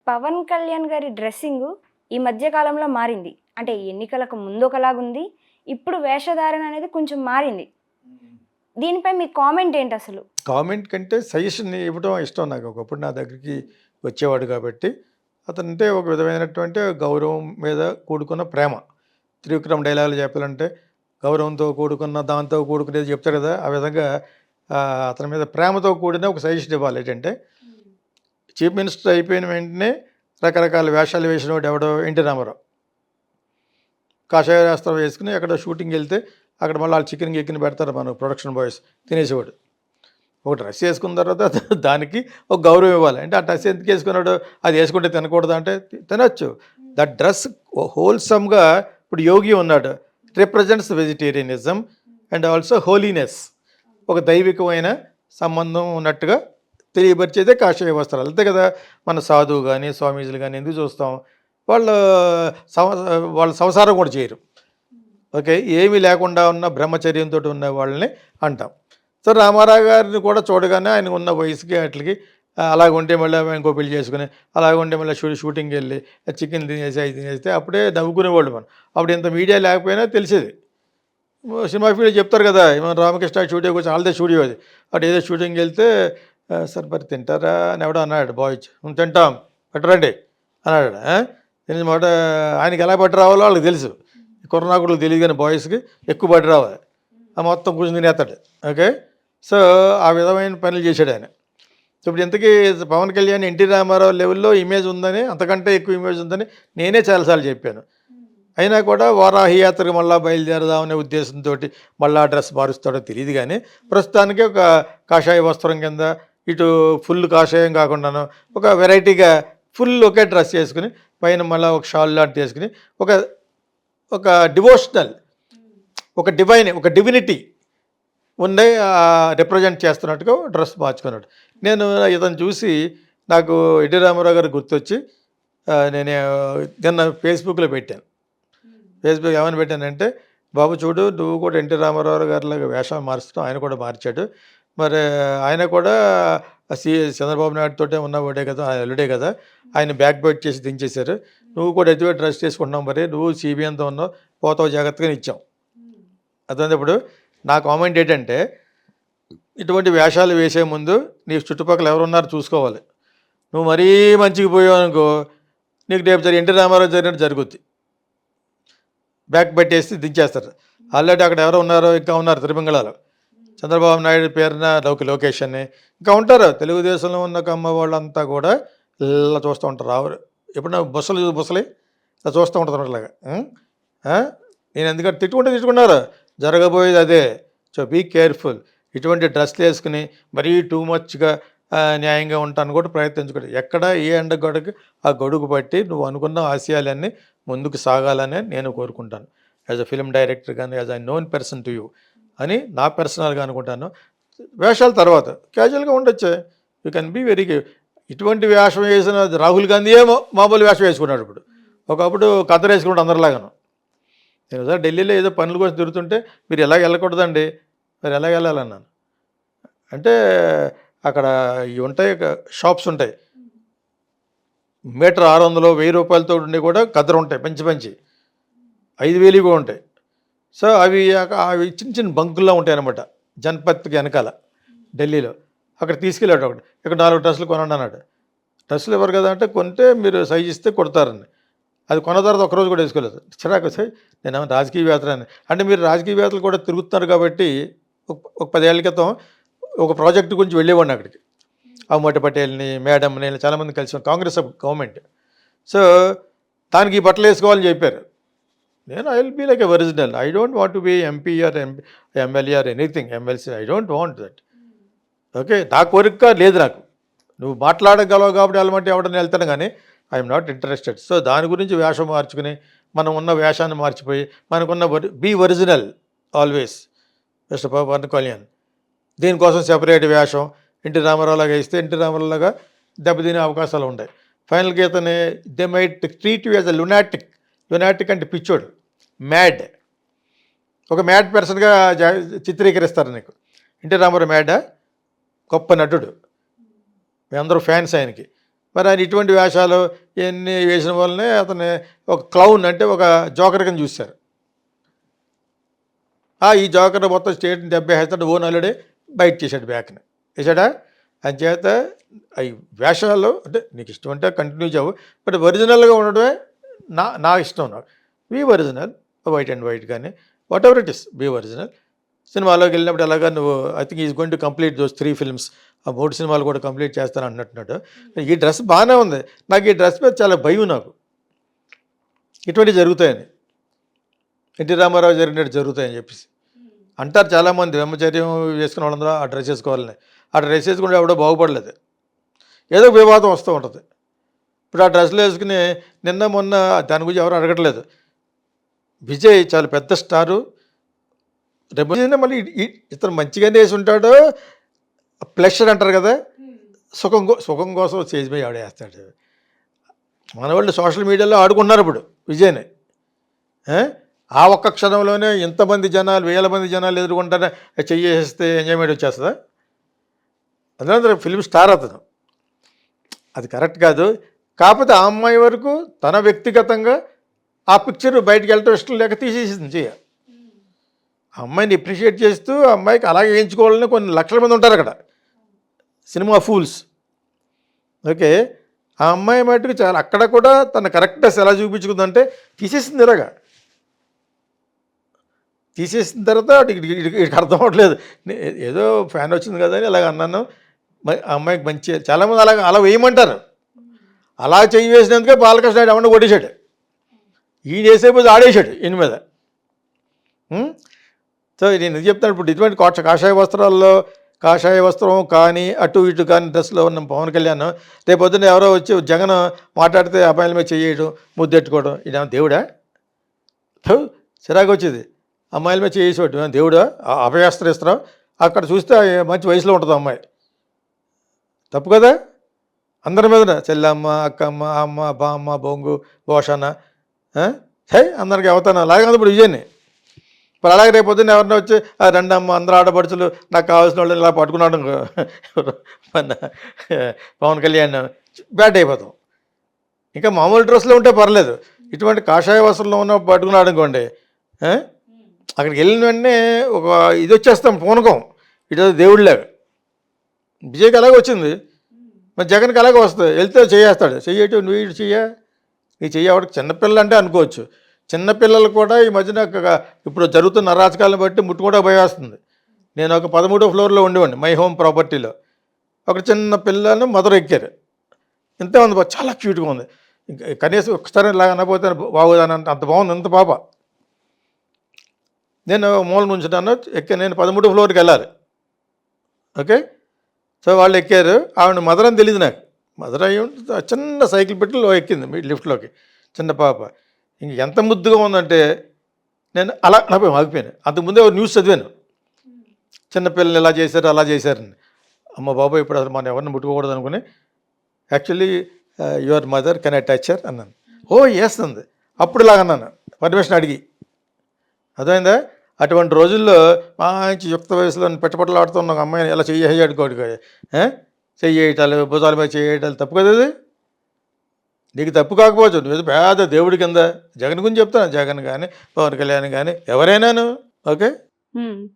పవన్ కళ్యాణ్ గారి డ్రెస్సింగు ఈ మధ్య కాలంలో మారింది. అంటే ఎన్నికలకు ముందు ఒకలాగుంది. ఇప్పుడు వేషధారణ అనేది కొంచెం మారింది. దీనిపై మీ కామెంట్ ఏంటసలు? కామెంట్ కంటే సజెషన్ ఇవ్వడం ఇష్టం నాకు. ఒకప్పుడు నా దగ్గరికి వచ్చేవాడు కాబట్టి, అతనంటే ఒక విధమైనటువంటి గౌరవం మీద కూడుకున్న ప్రేమ. త్రివిక్రమ్ డైలాగులు చెప్పాలంటే, గౌరవంతో కూడుకున్న దాంతో కూడుకునేది చెప్తాడు కదా! ఆ విధంగా అతని మీద ప్రేమతో కూడిన ఒక సజెషన్ ఇవ్వాలి. ఏంటంటే, చీఫ్ మినిస్టర్ అయిపోయిన వెంటనే రకరకాల వేషాలు వేసినవాడు ఎవడో ఎన్టీ రామారావు. కాషాయ వస్త్రం వేసుకుని ఎక్కడో షూటింగ్కి వెళ్తే అక్కడ మళ్ళీ వాళ్ళు చికెన్ గికెన్ పెడతారు మన ప్రొడక్షన్ బాయ్స్ తినేసేవాడు. ఒక డ్రెస్ వేసుకున్న తర్వాత దానికి ఒక గౌరవం ఇవ్వాలి. అంటే ఆ డ్రెస్ ఎందుకు వేసుకున్నాడు, అది వేసుకుంటే తినకూడదు అంటే తినొచ్చు. దట్ డ్రెస్ హోల్సమ్గా ఇప్పుడు యోగి ఉన్నాడు, represents vegetarianism and also holiness, ఒక దైవికమైన సంబంధం ఉన్నట్టుగా తెలియపరిచేదే కాషాయ వస్త్రాలు. అంతే కదా. మన సాధువు కానీ స్వామీజీలు కానీ ఎందుకు చూస్తాం, వాళ్ళు వాళ్ళ సంసారం కూడా చేయరు. ఓకే, ఏమీ లేకుండా ఉన్న బ్రహ్మచర్యంతో ఉన్న వాళ్ళని అంటాం. సో రామారావు గారిని కూడా చూడగానే ఆయన ఉన్న వయసుకి వాటికి అలాగ ఉంటే మళ్ళీ ఇంకో పెళ్లి చేసుకుని అలాగ ఉంటే మళ్ళీ షూటింగ్కి వెళ్ళి చికెన్ తినేసి అది తినేస్తే అప్పుడే నవ్వుకునేవాళ్ళు. మనం అప్పుడు ఇంత మీడియా లేకపోయినా తెలిసేది. సినిమా ఫీల్డ్ చెప్తారు కదా, మన రామకృష్ణ స్టూడియోకి వచ్చి వాళ్ళదే స్టూడియో అది. అటు ఏదో షూటింగ్కి వెళ్తే సార్ మరి తింటారా అని ఎవడో అన్నాడు, బాయ్స్ తింటాం పట్టరండి అన్నాడు. తిని మాట ఆయనకి ఎలా పట్టి రావాలో వాళ్ళకి తెలుసు, కుర్రనాకులకు తెలియదు కానీ బాయ్స్కి ఎక్కువ పట్టి రావాలి, మొత్తం కూర్చొని తినేస్తాడు. ఓకే, సో ఆ విధమైన పనులు చేశాడు ఆయన. ఇప్పుడు ఇంతకీ పవన్ కళ్యాణ్ ఎన్టీ రామారావు లెవెల్లో ఇమేజ్ ఉందని, అంతకంటే ఎక్కువ ఇమేజ్ ఉందని నేనే చాలాసార్లు చెప్పాను. అయినా కూడా వారాహి యాత్రకు మళ్ళీ బయలుదేరదామనే ఉద్దేశంతో మళ్ళీ డ్రెస్ మారుస్తాడో తెలియదు. కానీ ప్రస్తుతానికి ఒక కాషాయ వస్త్రం కింద ఇటు ఫుల్ కాషాయం కాకుండాను ఒక వెరైటీగా ఫుల్ ఒకే డ్రెస్ వేసుకుని పైన మళ్ళీ ఒక షాల్ లాంటి వేసుకుని ఒక ఒక డివోషనల్, ఒక డివినిటీ ఉండే రిప్రజెంట్ చేస్తున్నట్టుగా డ్రెస్ మార్చుకున్నాడు. నేను ఇతను చూసి నాకు ఎన్టీ రామారావు గారు గుర్తొచ్చి నేను నిన్న ఫేస్బుక్లో పెట్టాను. ఫేస్బుక్ ఏమని పెట్టానంటే, బాబు చూడు నువ్వు కూడా ఎన్టీ రామారావు గారిలాగా వేషం మార్చడం ఆయన కూడా మార్చాడు, మరి ఆయన కూడా చంద్రబాబు నాయుడు తోటే ఉన్నవాడే కదా, ఆయన అల్లుడే కదా, ఆయన బ్యాక్ బైట్ చేసి దించేశారు, నువ్వు కూడా ఎదుగు డ్రెస్ చేసుకుంటున్నావు, మరి నువ్వు సిబిఎన్తో ఉన్నావు, పోతావు జాగ్రత్తగా ఇచ్చాం. అదే ఇప్పుడు నా కామెంట్ ఏంటంటే, ఇటువంటి వేషాలు వేసే ముందు నీ చుట్టుపక్కల ఎవరున్నారో చూసుకోవాలి. నువ్వు మరీ మంచిగా పోయావు అనుకో, నీకు రేపు ఎన్టీ రామారావు జరిగినట్టు జరుగుద్ది, బ్యాక్ పెట్టేసి దించేస్తారు. ఆల్రెడీ అక్కడ ఎవరో ఉన్నారో, ఇంకా ఉన్నారు తిరుమంగళలో చంద్రబాబు నాయుడు పేరున లోకేష్ అని ఇంకా ఉంటారు. తెలుగుదేశంలో ఉన్న కమ్మ వాళ్ళంతా కూడా ఇలా చూస్తూ ఉంటారు. రావు ఎప్పుడన్నా బుసలు ఇలా చూస్తూ ఉంటారు అట్లాగా. నేను ఎందుకంటే తిట్టుకున్నారు, జరగబోయేది అదే. So be careful. ఇటువంటి డ్రెస్లు వేసుకుని మరీ టూ మచ్గా న్యాయంగా ఉంటాను కూడా ప్రయత్నించుకోండి. ఎక్కడ ఏ ఎండ గొడుగు ఆ గొడుగు పట్టి నువ్వు అనుకున్న ఆశయాలన్నీ ముందుకు సాగాలని నేను కోరుకుంటాను. యాజ్ అ ఫిల్మ్ డైరెక్టర్ కానీ as a known person to you అని నా పర్సనల్గా అనుకుంటాను. వేషాల తర్వాత క్యాజువల్గా ఉండొచ్చే, యూ కెన్ బీ వెరీ. ఇటువంటి వేషం వేసిన రాహుల్ గాంధీ ఏమో మామూలు వేషం వేసుకున్నాడు. ఇప్పుడు ఒకప్పుడు కత్తర్ వేసుకుంటాడు అందరిలాగాను. నేను సార్ ఢిల్లీలో ఏదో పనుల కోసం తిరుగుతుంటే మీరు ఎలాగ వెళ్ళకూడదండి, మరి ఎలాగ వెళ్ళాలన్నాను. అంటే అక్కడ ఇవి ఉంటాయి, షాప్స్ ఉంటాయి, మీటర్ 600 1000 రూపాయలతో ఉండి కూడా కద్దరు ఉంటాయి, మంచి 5000 కూడా ఉంటాయి. సో అవి చిన్న చిన్న బంకుల్లో ఉంటాయి అన్నమాట, జన్పత్కి వెనకాల ఢిల్లీలో. అక్కడ తీసుకెళ్ళాడు ఒకటి, ఇక్కడ 4 డ్రెస్సులు కొనండి అన్నాడు. డ్రెస్సులు ఎవరు కదా అంటే, కొంటే మీరు సైజ్ ఇస్తే కొడతారని. అది కొన్న తర్వాత ఒకరోజు కూడా వేసుకోలేదు. చిరాకు సార్, నేను రాజకీయవేత్తని అంటే, మీరు రాజకీయవేత్తలు కూడా తిరుగుతున్నారు కాబట్టి ఒక 10 ఏళ్ల క్రితం ఒక ప్రాజెక్టు గురించి వెళ్ళేవాడిని అక్కడికి. అమ్మటి పటేల్ని, మేడంని చాలామంది కలిసి, కాంగ్రెస్ గవర్నమెంట్. సో దానికి ఈ బట్టలు వేసుకోవాలని చెప్పారు. నేను I will be like a original. I don't want to be MP or MLA or anything, MLC. I don't want that. Okay, నా కోరిక లేదు నాకు. నువ్వు మాట్లాడగలవు కాబట్టి వెళ్ళమంటే ఎవడని వెళ్తాను, కానీ ఐఎమ్ నాట్ ఇంట్రెస్టెడ్. సో దాని గురించి వేషం మార్చుకుని మనం ఉన్న వేషాన్ని మార్చిపోయి మనకున్న be original always. Mister Pawan Kalyan దీనికోసం సెపరేట్ వేషం ఎన్టీ రామారావులాగా వేస్తే ఎన్టీ రామారావులాగా దెబ్బతినే అవకాశాలు ఉంటాయి. ఫైనల్గా ఇతని they might treat you as a lunatic అంటే పిచ్చోడు, మ్యాడ్, ఒక మ్యాడ్ పర్సన్గా చిత్రీకరిస్తారు నీకు. ఎన్టీ రామారావు మ్యాడా, గొప్ప నటుడు, మేమందరూ ఫ్యాన్స్ ఆయనకి. మరి ఆయన ఇటువంటి వేషాలు ఇవన్నీ వేసిన వల్లనే అతను ఒక క్లౌన్ అంటే ఒక జోకర్ కింద చూశారు. ఈ జోకర్ మొత్తం స్టేట్ని దెబ్బ వేస్తాడు, ఓన్ అల్లుడే బయట చేశాడు బ్యాక్ని వేసాడా. అంచేత అవి వేషాలు అంటే నీకు ఇష్టం అంటే కంటిన్యూ చేయవు, బట్ ఒరిజినల్గా ఉండడమే నా ఇష్టం. నాకు be original, white and white కానీ whatever it is, be original. సినిమాలోకి వెళ్ళినప్పుడు ఎలాగా నువ్వు I think is going to complete those 3 films, ఆ 3 సినిమాలు కూడా కంప్లీట్ చేస్తాను అంటున్నాడు. ఈ డ్రెస్ బాగానే ఉంది, నాకు ఈ డ్రెస్ మీద చాలా భయం. నాకు ఇటువంటివి జరుగుతాయని, ఎన్టీ రామారావు జరిగినట్టు జరుగుతాయని చెప్పేసి అంటారు చాలామంది. బ్రహ్మచర్యం వేసుకున్న వాళ్ళందరూ ఆ డ్రెస్ వేసుకోవాలని. ఆ డ్రెస్ వేసుకుంటే ఎవడో బాగుపడలేదు, ఏదో వివాదం వస్తూ ఉంటుంది. ఇప్పుడు ఆ డ్రెస్సులు వేసుకుని నిన్న మొన్న దాని గురించి ఎవరు అడగట్లేదు. విజయ్ చాలా పెద్ద స్టారు, రేపు మళ్ళీ ఇతను మంచిగానే వేసి ఉంటాడు, ప్లెషర్ అంటారు కదా, సుఖం కోసం స్టేజ్ మీద ఆడేస్తాడు. మన వాళ్ళు సోషల్ మీడియాలో ఆడుకుంటున్నారు ఇప్పుడు విజయ్ని. ఆ ఒక్క క్షణంలోనే ఎంతమంది జనాలు, 1000 మంది జనాలు ఎదుర్కొంటారా, చెయ్యేస్తే ఎంజాయ్మెంట్ వచ్చేస్తుందా? అందులో ఫిల్మ్ స్టార్ అతను, అది కరెక్ట్ కాదు. కాకపోతే ఆ అమ్మాయి వరకు తన వ్యక్తిగతంగా ఆ పిక్చర్ బయటకు వెళ్ళటం ఇష్టం లేక తీసేసింది చెయ్య. ఆ అమ్మాయిని అప్రిషియేట్ చేస్తూ ఆ అమ్మాయికి అలాగే వేయించుకోవాలని కొన్ని లక్షల మంది ఉంటారు అక్కడ, సినిమా ఫూల్స్. ఓకే, ఆ అమ్మాయి మటుకు చాలా అక్కడ కూడా తన కరెక్ట్నెస్ ఎలా చూపించుకుందంటే తీసేసింది. ఇలాగా తీసేసిన తర్వాత ఇక్కడికి అర్థం అవ్వట్లేదు, ఏదో ఫ్యాన్ వచ్చింది కదా అని అలాగ అన్నాను. ఆ అమ్మాయికి మంచి, చాలామంది అలా వేయమంటారు. అలా చెయ్యి వేసినందుకే బాలకృష్ణ ఎవరిని కొట్టేశాడు, ఈయన వేసేపోతే ఆడేశాడు ఈయన మీద. సో నేను ఇది చెప్తాను, ఇప్పుడు ఇటువంటి కాషాయ వస్త్రాల్లో, కాషాయ వస్త్రం కానీ అటు ఇటు కానీ డ్రెస్లో ఉన్న పవన్ కళ్యాణ్ రేపు పొద్దున్న ఎవరో వచ్చి జగన్ మాట్లాడితే అబ్బాయిల మీద చెయ్యడం, ముద్దెట్టుకోవడం, ఇదేమో దేవుడా? చిరాకు వచ్చేది. అమ్మాయిల మీద చేసేవాడు దేవుడా? అభయాస్త్రం ఇస్తున్నాం. అక్కడ చూస్తే మంచి వయసులో ఉంటుంది అమ్మాయి, తప్పు కదా? అందరి మీద చెల్లమ్మ, అక్కమ్మ, అమ్మ, బామ్మ, బొంగు, భోషణ, అందరికి అవుతాను. అలాగే ఉంది ఇప్పుడు విజయన్ని. ఇప్పుడు అలాగే రేపు పొద్దున్న ఎవరన్నా వచ్చి రెండమ్మ అందరూ ఆడపడుచులు నాకు కావాల్సిన వాళ్ళు ఇలా పట్టుకున్నాడు మన పవన్ కళ్యాణ్, బ్యాడ్ అయిపోతాం. ఇంకా మామూలు డ్రెస్లో ఉంటే పర్లేదు, ఇటువంటి కాషాయ వస్త్రంలో ఉన్న పట్టుకున్నాడు అనుకోండి, అక్కడికి వెళ్ళిన వెంటనే ఒక ఇది వచ్చేస్తాం, పూనకం, ఇటు దేవుడిలాగా. విజయ్కి అలాగే వచ్చింది, మరి జగన్కి అలాగే వస్తుంది. వెళ్తే చేయేస్తాడు, చెయ్యేటి నువ్వు ఇటు నీ చెయ్యవాడికి చిన్నపిల్ల అంటే అనుకోవచ్చు. చిన్నపిల్లలు కూడా ఈ మధ్యన ఇప్పుడు జరుగుతున్న అరాచకాలను బట్టి ముట్టుకోవడం భయం వేస్తుంది. నేను ఒక 13వ ఫ్లోర్లో ఉండేవాడిని మై హోమ్ ప్రాపర్టీలో. ఒక చిన్న పిల్లను మదర్ ఎక్కారు, ఇంతే ఉంది, చాలా క్యూట్గా ఉంది. ఇంకా కనీసం ఒకసారి ఇలాగ అనకపోతే బాగోదని అంత బాగుంది, అంత పాప. నేను మూల నుంచున్నాను, నేను 13వ ఫ్లోర్కి వెళ్ళాలి. ఓకే, సో వాళ్ళు ఎక్కారు, ఆవిడ మదర్ అని తెలియదు నాకు. మదర్ అయ్యి చిన్న సైకిల్ పెట్టి ఎక్కింది లిఫ్ట్లోకి, చిన్న పాప. ఇంక ఎంత ముద్దుగా ఉందంటే నేను అలా ఆగిపోయాను. అంతకుముందే ఒక న్యూస్ చదివాను, చిన్నపిల్లలు ఇలా చేశారు అలా చేశారని. అమ్మ బాబాయ్ ఇప్పుడు అసలు మనం ఎవరిని ముట్టుకోకూడదు అనుకుని, actually your mother can I touch her అన్నాను. ఓ ఎస్ అంది. అప్పుడు ఇలాగ అన్నాను పర్మిషన్ అడిగి, అర్థమైందా? అటువంటి రోజుల్లో మంచి యుక్త వయసులో పెట్టపట్టలాడుతున్న ఒక అమ్మాయిని ఎలా చెయ్యాడుకోడు, చెయ్యేయటాలు, భుజాల మీద చెయ్యేయటాలు తప్పు కదా అది? నీకు తప్పు కాకపోవచ్చు, నువ్వు పేద దేవుడి కింద. జగన్ గురించి చెప్తాను, జగన్ కానీ పవన్ కళ్యాణ్ కానీ ఎవరైనాను. ఓకే.